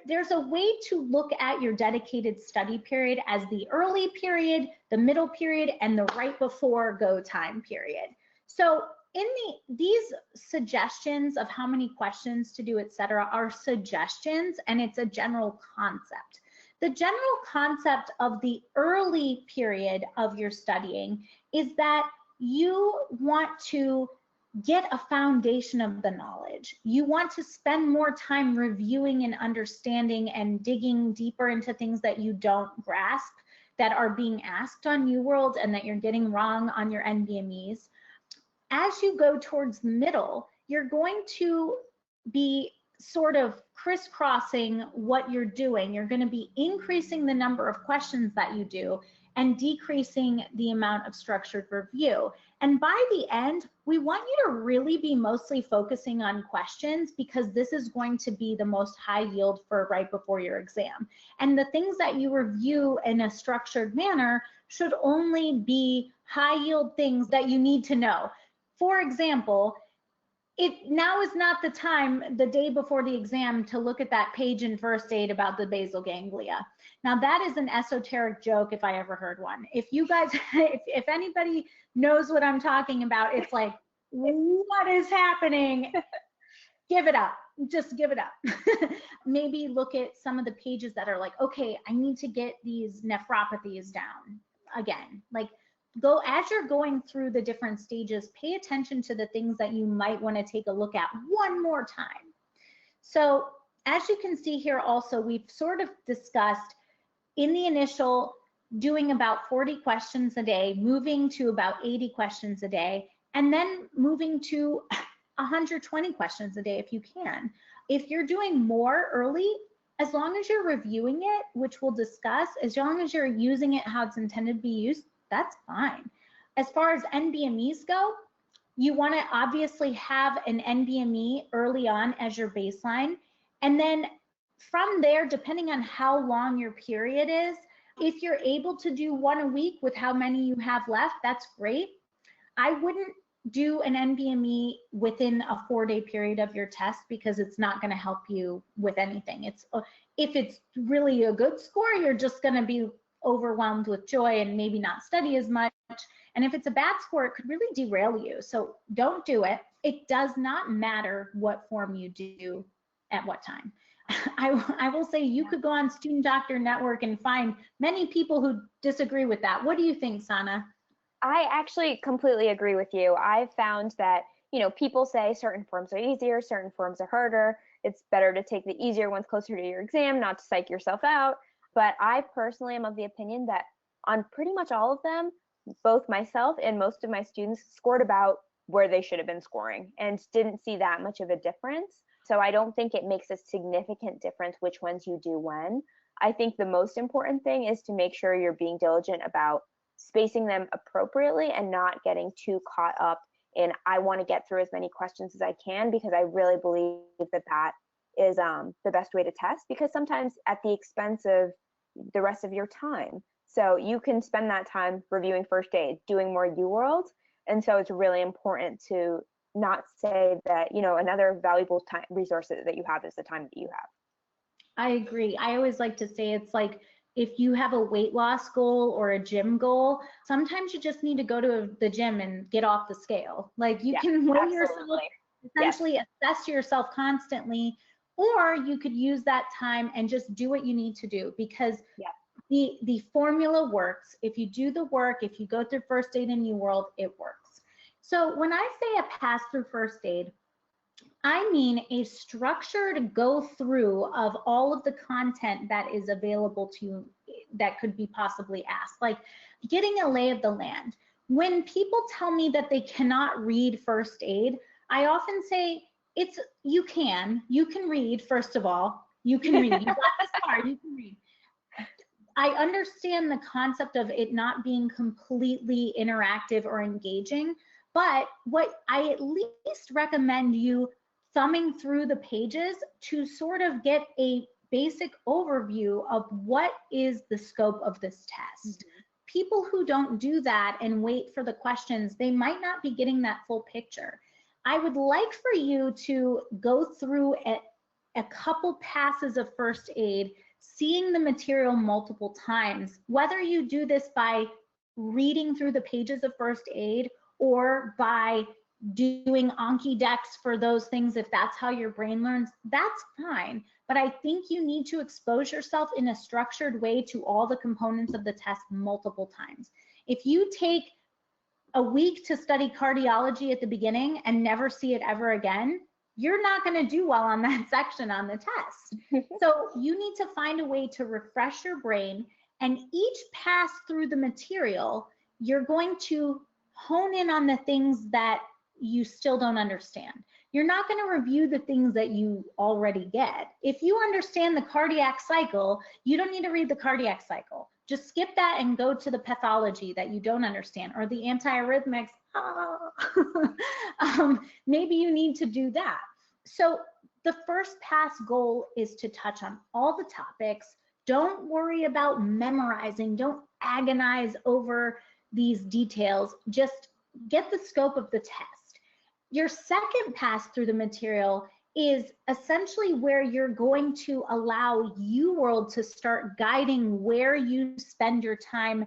there's a way to look at your dedicated study period as the early period, the middle period, and the right before go time period. So in these suggestions of how many questions to do, etc., are suggestions, and it's a general concept. The general concept of the early period of your studying is that you want to get a foundation of the knowledge. You want to spend more time reviewing and understanding and digging deeper into things that you don't grasp, that are being asked on UWorld and that you're getting wrong on your NBMEs. As you go towards the middle, you're going to be sort of crisscrossing what you're doing. You're going to be increasing the number of questions that you do and decreasing the amount of structured review. And by the end, we want you to really be mostly focusing on questions, because this is going to be the most high yield for right before your exam. And the things that you review in a structured manner should only be high yield things that you need to know. For example, now is not the time, the day before the exam, to look at that page in first aid about the basal ganglia. Now that is an esoteric joke if I ever heard one. If you guys, if anybody knows what I'm talking about, it's like, what is happening? Give it up, just give it up. Maybe look at some of the pages that are like, okay, I need to get these nephropathies down again. Like, go, as you're going through the different stages, pay attention to the things that you might want to take a look at one more time. So as you can see here also, we've sort of discussed in the initial doing about 40 questions a day, moving to about 80 questions a day, and then moving to 120 questions a day if you can. If you're doing more early, as long as you're reviewing it, which we'll discuss, as long as you're using it how it's intended to be used, that's fine. As far as NBMEs go, you want to obviously have an NBME early on as your baseline. And then from there, depending on how long your period is, if you're able to do one a week with how many you have left, that's great. I wouldn't do an NBME within a 4-day period of your test, because it's not going to help you with anything. If it's really a good score, you're just going to be overwhelmed with joy and maybe not study as much. And if it's a bad score, it could really derail you. So don't do it. It does not matter what form you do at what time. I will say you could go on Student Doctor Network and find many people who disagree with that. What do you think, Sana? I actually completely agree with you. I've found that, you know, people say certain forms are easier, certain forms are harder. It's better to take the easier ones closer to your exam, not to psych yourself out. But I personally am of the opinion that on pretty much all of them, both myself and most of my students scored about where they should have been scoring and didn't see that much of a difference. So I don't think it makes a significant difference which ones you do when. I think the most important thing is to make sure you're being diligent about spacing them appropriately and not getting too caught up in, I want to get through as many questions as I can, because I really believe that that is the best way to test, because sometimes at the expense of the rest of your time. So you can spend that time reviewing first aid, doing more UWorld. And so it's really important to not say that, you know, another valuable time resource that you have is the time that you have. I agree. I always like to say it's like, if you have a weight loss goal or a gym goal, sometimes you just need to go to the gym and get off the scale. Like you can weigh yourself, essentially assess yourself constantly, or you could use that time and just do what you need to do, because the formula works. If you do the work, if you go through first aid in UWorld, it works. So when I say a pass through first aid, I mean a structured go through of all of the content that is available to you that could be possibly asked, like getting a lay of the land. When people tell me that they cannot read first aid, I often say, you can read. First of all, you can read. You got this far, you can read. I understand the concept of it not being completely interactive or engaging, but what I at least recommend you thumbing through the pages to sort of get a basic overview of what is the scope of this test. People who don't do that and wait for the questions, they might not be getting that full picture. I would like for you to go through a couple passes of first aid, seeing the material multiple times, whether you do this by reading through the pages of first aid or by doing Anki decks for those things, if that's how your brain learns, that's fine. But I think you need to expose yourself in a structured way to all the components of the test multiple times. If you take a week to study cardiology at the beginning and never see it ever again, you're not going to do well on that section on the test. So you need to find a way to refresh your brain, and each pass through the material, you're going to hone in on the things that you still don't understand. You're not going to review the things that you already get. If you understand the cardiac cycle, you don't need to read the cardiac cycle. Just skip that and go to the pathology that you don't understand, or the antiarrhythmics. Maybe you need to do that. So the first pass goal is to touch on all the topics. Don't worry about memorizing. Don't agonize over these details. Just get the scope of the test. Your second pass through the material is essentially where you're going to allow UWorld to start guiding where you spend your time,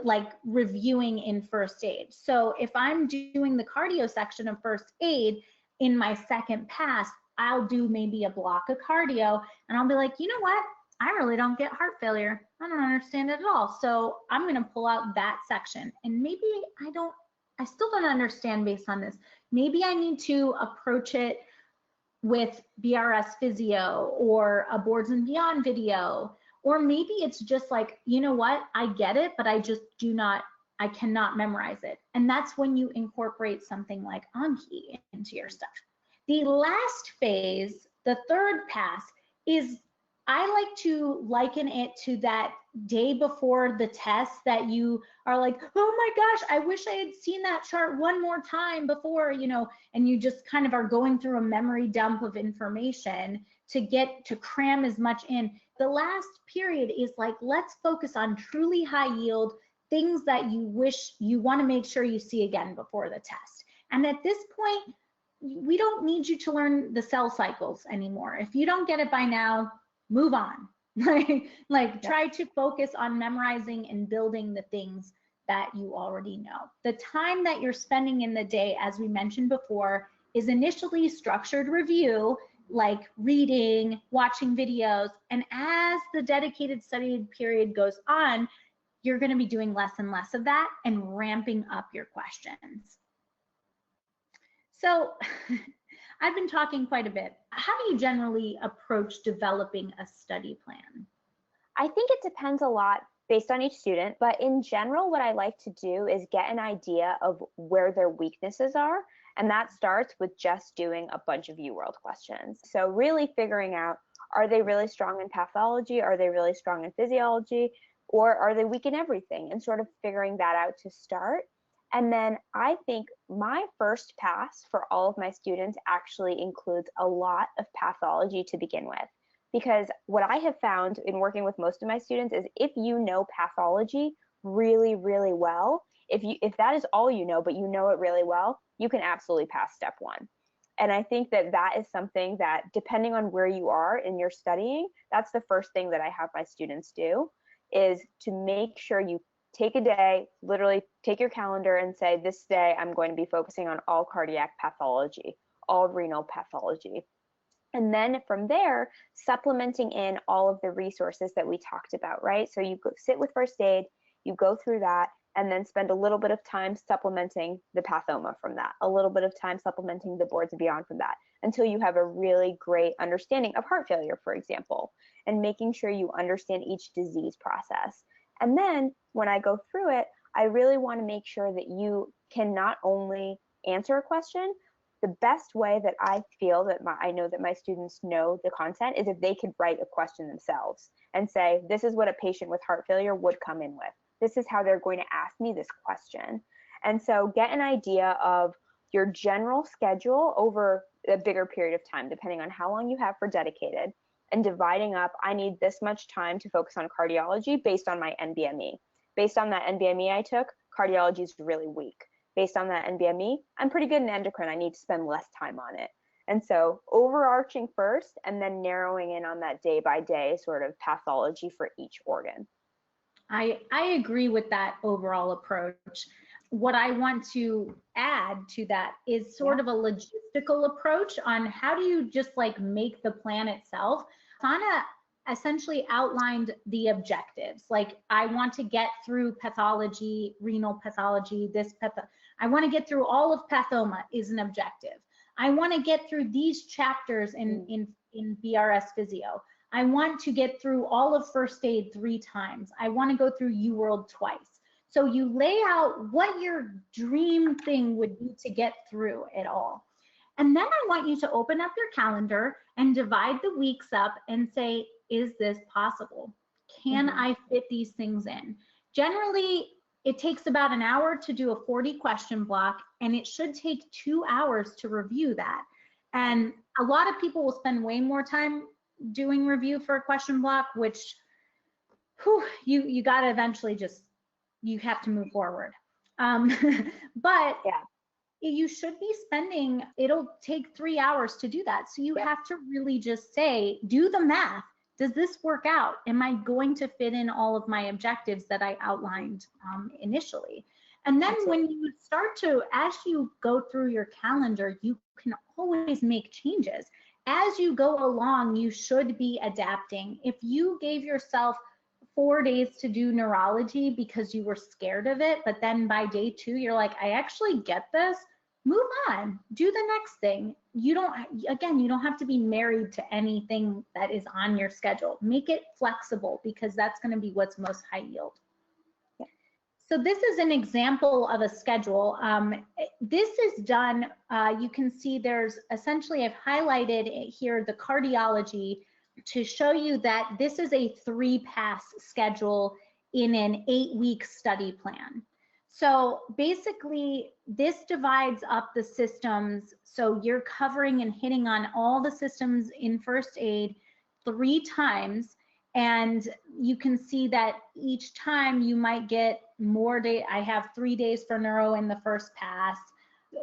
like reviewing in first aid. So if I'm doing the cardio section of first aid in my second pass, I'll do maybe a block of cardio, and I'll be like, you know what? I really don't get heart failure. I don't understand it at all. So I'm going to pull out that section, and maybe I still don't understand based on this. Maybe I need to approach it with BRS physio or a Boards and Beyond video, or maybe it's just like, you know what, I get it, but I cannot memorize it. And that's when you incorporate something like Anki into your stuff. The last phase, the third pass, is, I like to liken it to that day before the test that you are like, oh my gosh, I wish I had seen that chart one more time before, and you just kind of are going through a memory dump of information to get to cram as much in. The last period is like, let's focus on truly high yield things that you want to make sure you see again before the test. And at this point, we don't need you to learn the cell cycles anymore. If you don't get it by now, move on. Try to focus on memorizing and building the things that you already know. The time that you're spending in the day, as we mentioned before, is initially structured review, like reading, watching videos, and as the dedicated study period goes on, you're going to be doing less and less of that and ramping up your questions. So I've been talking quite a bit. How do you generally approach developing a study plan? I think it depends a lot based on each student, but in general, what I like to do is get an idea of where their weaknesses are, and that starts with just doing a bunch of UWorld questions. So really figuring out, are they really strong in pathology? Are they really strong in physiology? Or are they weak in everything? And sort of figuring that out to start. And then I think my first pass for all of my students actually includes a lot of pathology to begin with. Because what I have found in working with most of my students is if you know pathology really, really well, if that is all you know, but you know it really well, you can absolutely pass step one. And I think that that is something that, depending on where you are in your studying, that's the first thing that I have my students do, is to make sure you take a day, literally take your calendar and say, this day I'm going to be focusing on all cardiac pathology, all renal pathology. And then from there, supplementing in all of the resources that we talked about, right? So you go sit with first aid, you go through that, and then spend a little bit of time supplementing the pathoma from that, a little bit of time supplementing the Boards and Beyond from that, until you have a really great understanding of heart failure, for example, and making sure you understand each disease process. And then when I go through it, I really want to make sure that you can not only answer a question, the best way that I feel that I know that my students know the content is if they could write a question themselves and say, this is what a patient with heart failure would come in with. This is how they're going to ask me this question. And so get an idea of your general schedule over a bigger period of time, depending on how long you have for dedicated, and dividing up, I need this much time to focus on cardiology based on my NBME. Based on that NBME I took, cardiology is really weak. Based on that NBME, I'm pretty good in endocrine. I need to spend less time on it. And so overarching first and then narrowing in on that day by day sort of pathology for each organ. I agree with that overall approach. What I want to add to that is sort of a logistical approach on how do you just like make the plan itself. Sana essentially outlined the objectives. Like, I want to get through pathology, renal pathology, I want to get through all of pathoma is an objective. I want to get through these chapters in BRS physio. I want to get through all of first aid 3 times. I want to go through UWorld twice. So you lay out what your dream thing would be to get through it all. And then I want you to open up your calendar and divide the weeks up and say, is this possible? Can I fit these things in? Generally, it takes about an hour to do a 40 question block, and it should take 2 hours to review that. And a lot of people will spend way more time doing review for a question block, which you got to eventually just, you have to move forward. But you should be spending, it'll take 3 hours to do that. So you have to really just say, do the math. Does this work out? Am I going to fit in all of my objectives that I outlined initially? And then when you start to, as you go through your calendar, you can always make changes. As you go along, you should be adapting. If you gave yourself 4 days to do neurology because you were scared of it, but then by day 2, you're like, I actually get this, move on, do the next thing. You don't have to be married to anything that is on your schedule. Make it flexible, because that's going to be what's most high yield. So this is an example of a schedule. This is done, you can see there's essentially, I've highlighted here the cardiology to show you that this is a 3-pass schedule in an 8-week study plan. So basically, this divides up the systems. So you're covering and hitting on all the systems in first aid 3 times. And you can see that each time you might get more day. I have 3 days for neuro in the first pass,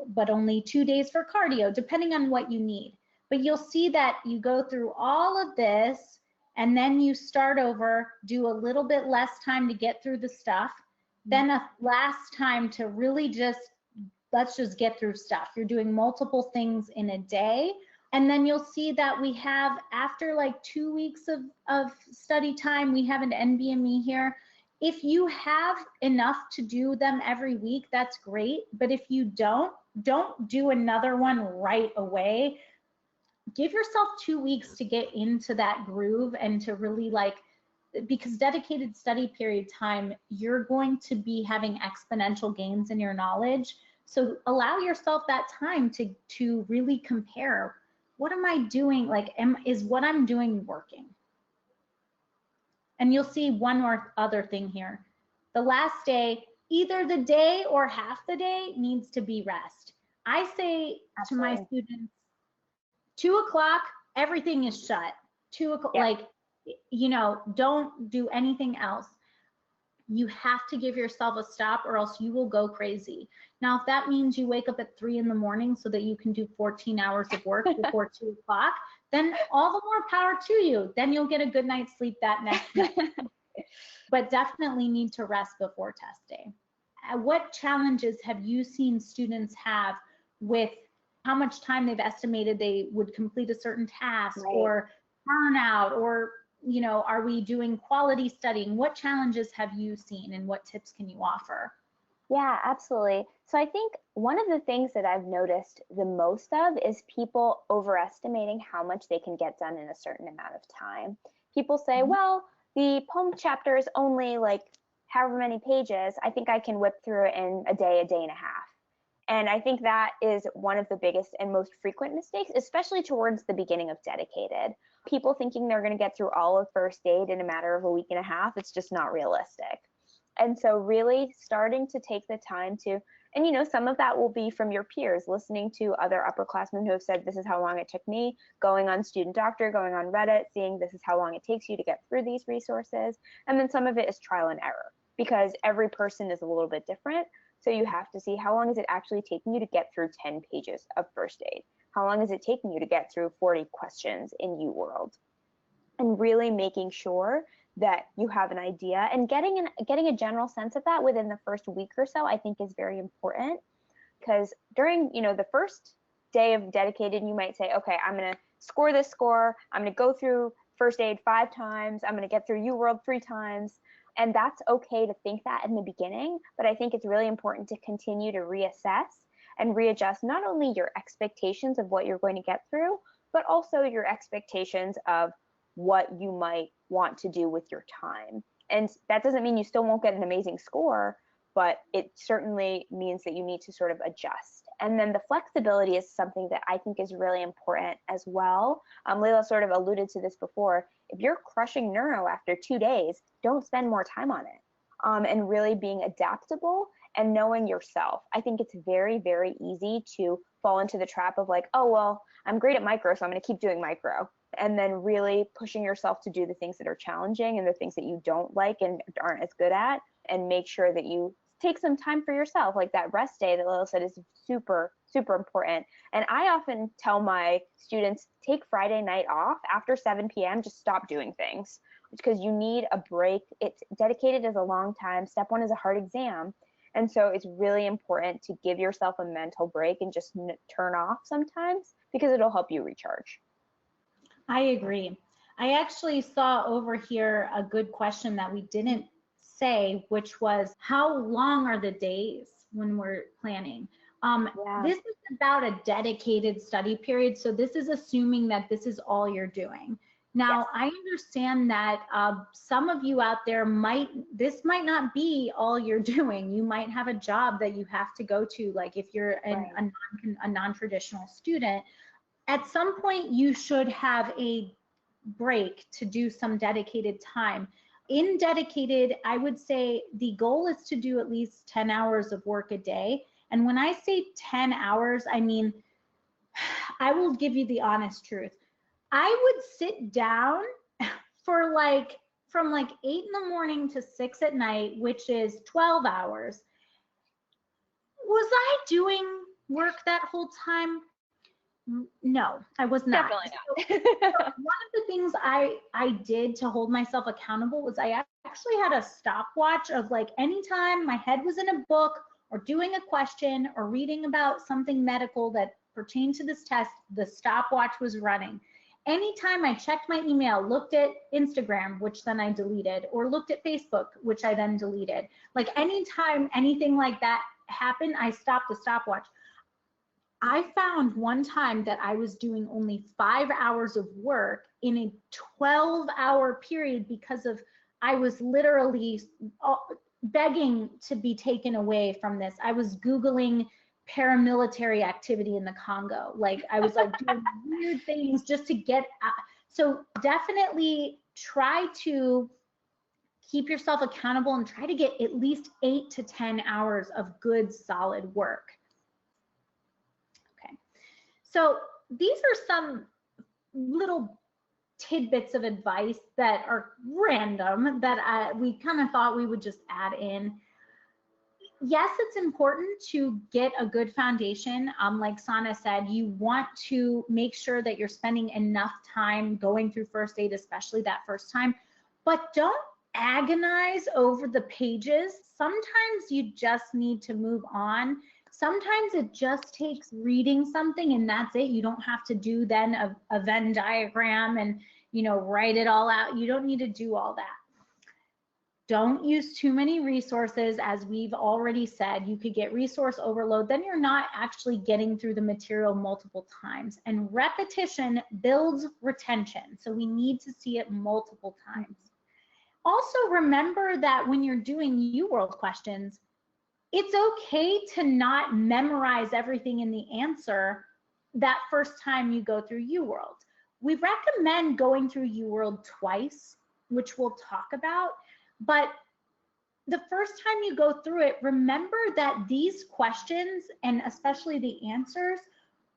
but only 2 days for cardio, depending on what you need. But you'll see that you go through all of this, and then you start over, do a little bit less time to get through the stuff, then a last time to really just, let's just get through stuff. You're doing multiple things in a day. And then you'll see that we have, after like 2 weeks of study time, we have an NBME here. If you have enough to do them every week, that's great. But if you don't do another one right away. Give yourself 2 weeks to get into that groove and to really because dedicated study period time, you're going to be having exponential gains in your knowledge. So allow yourself that time to really compare. What am I doing? Is what I'm doing working? And you'll see one more other thing here. The last day, either the day or half the day needs to be rest. I say to my students, 2 o'clock, everything is shut. 2 o'clock, don't do anything else. You have to give yourself a stop, or else you will go crazy. Now, if that means you wake up at 3 in the morning so that you can do 14 hours of work before 2 o'clock, then all the more power to you. Then you'll get a good night's sleep that next night. But definitely need to rest before test day. What challenges have you seen students have with how much time they've estimated they would complete a certain task, or burnout, or are we doing quality studying? What challenges have you seen, and what tips can you offer? Yeah, absolutely. So I think one of the things that I've noticed the most of is people overestimating how much they can get done in a certain amount of time. People say, well, the poem chapter is only like however many pages. I think I can whip through it in a day and a half. And I think that is one of the biggest and most frequent mistakes, especially towards the beginning of dedicated. People thinking they're going to get through all of first aid in a matter of a week and a half, it's just not realistic. And so really starting to take the time to, and some of that will be from your peers, listening to other upperclassmen who have said, this is how long it took me, going on Student Doctor, going on Reddit, seeing this is how long it takes you to get through these resources. And then some of it is trial and error, because every person is a little bit different. So you have to see, how long is it actually taking you to get through 10 pages of first aid? how long is it taking you to get through 40 questions in UWorld? And really making sure that you have an idea, and getting a general sense of that within the first week or so, I think is very important. Because during, the first day of dedicated, you might say, okay, I'm going to score this score. I'm going to go through first aid 5 times. I'm going to get through UWorld 3 times. And that's okay to think that in the beginning, but I think it's really important to continue to reassess and readjust not only your expectations of what you're going to get through, but also your expectations of what you might want to do with your time. And that doesn't mean you still won't get an amazing score, but it certainly means that you need to sort of adjust. And then the flexibility is something that I think is really important as well. Leila sort of alluded to this before. If you're crushing neuro after 2 days, don't spend more time on it. And really being adaptable and knowing yourself. I think it's very, very easy to fall into the trap of like, oh, well, I'm great at micro, so I'm going to keep doing micro. And then really pushing yourself to do the things that are challenging and the things that you don't like and aren't as good at, and make sure that you take some time for yourself. Like that rest day that Leila said is super, super important. And I often tell my students, take Friday night off after 7 p.m., just stop doing things, because you need a break. It's dedicated as a long time. Step 1 is a hard exam. And so it's really important to give yourself a mental break and just turn off sometimes, because it'll help you recharge. I agree. I actually saw over here a good question that we didn't say, which was, how long are the days when we're planning? This is about a dedicated study period. So this is assuming that this is all you're doing. Now, yes. I understand that some of you out there this might not be all you're doing. You might have a job that you have to go to, like if you're a non-traditional student. At some point, you should have a break to do some dedicated time. In dedicated, I would say the goal is to do at least 10 hours of work a day. And when I say 10 hours, I mean, I will give you the honest truth. I would sit down for from 8 in the morning to 6 at night, which is 12 hours. Was I doing work that whole time? No, I was not. Definitely not. So one of the things I did to hold myself accountable was I actually had a stopwatch of anytime my head was in a book or doing a question or reading about something medical that pertained to this test, the stopwatch was running. Anytime I checked my email, looked at Instagram, which then I deleted, or looked at Facebook, which I then deleted. Anytime anything like that happened, I stopped the stopwatch. I found one time that I was doing only 5 hours of work in a 12-hour period because I was literally begging to be taken away from this. I was Googling paramilitary activity in the Congo. I was doing weird things just to get out. So definitely try to keep yourself accountable and try to get at least 8 to 10 hours of good, solid work. So these are some little tidbits of advice that are random that we kind of thought we would just add in. Yes, it's important to get a good foundation. Like Sana said, you want to make sure that you're spending enough time going through first aid, especially that first time, but don't agonize over the pages. Sometimes you just need to move on. Sometimes it just takes reading something and that's it. You don't have to do then a Venn diagram and write it all out. You don't need to do all that. Don't use too many resources. As we've already said, you could get resource overload. Then you're not actually getting through the material multiple times. And repetition builds retention. So we need to see it multiple times. Also remember that when you're doing UWorld questions, it's okay to not memorize everything in the answer that first time you go through UWorld. We recommend going through UWorld twice, which we'll talk about, but the first time you go through it, remember that these questions, and especially the answers,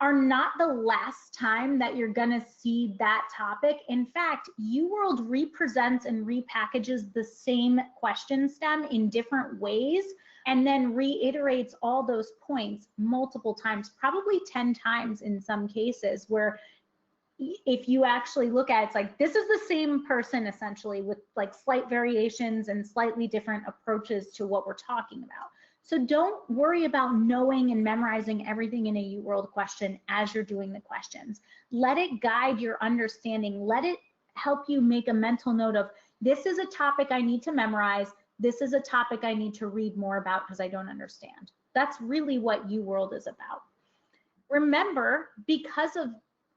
are not the last time that you're gonna see that topic. In fact, UWorld represents and repackages the same question stem in different ways and then reiterates all those points multiple times, probably 10 times in some cases, where if you actually look at it, it's like, this is the same person essentially with like slight variations and slightly different approaches to what we're talking about. So don't worry about knowing and memorizing everything in a UWorld question as you're doing the questions. Let it guide your understanding. Let it help you make a mental note of, this is a topic I need to memorize. This is a topic I need to read more about because I don't understand. That's really what UWorld is about. Remember, because of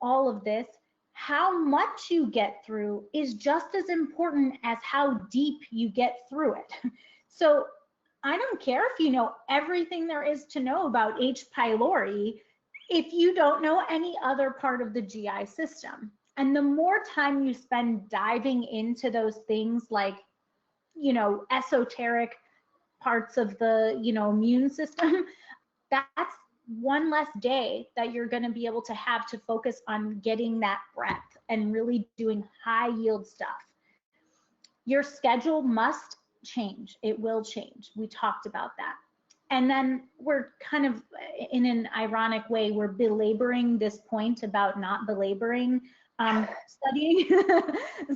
all of this, how much you get through is just as important as how deep you get through it. So I don't care if you know everything there is to know about H. pylori if you don't know any other part of the GI system. And the more time you spend diving into those things like, you know, esoteric parts of the, you know, immune system, that's one less day that you're going to be able to have to focus on getting that breadth and really doing high yield stuff. Your schedule must change. It will change. We talked about that. And then we're kind of, in an ironic way, we're belaboring this point about not belaboring studying.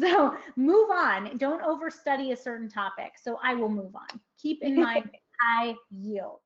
So move on. Don't overstudy a certain topic. So I will move on. Keep in mind high yield.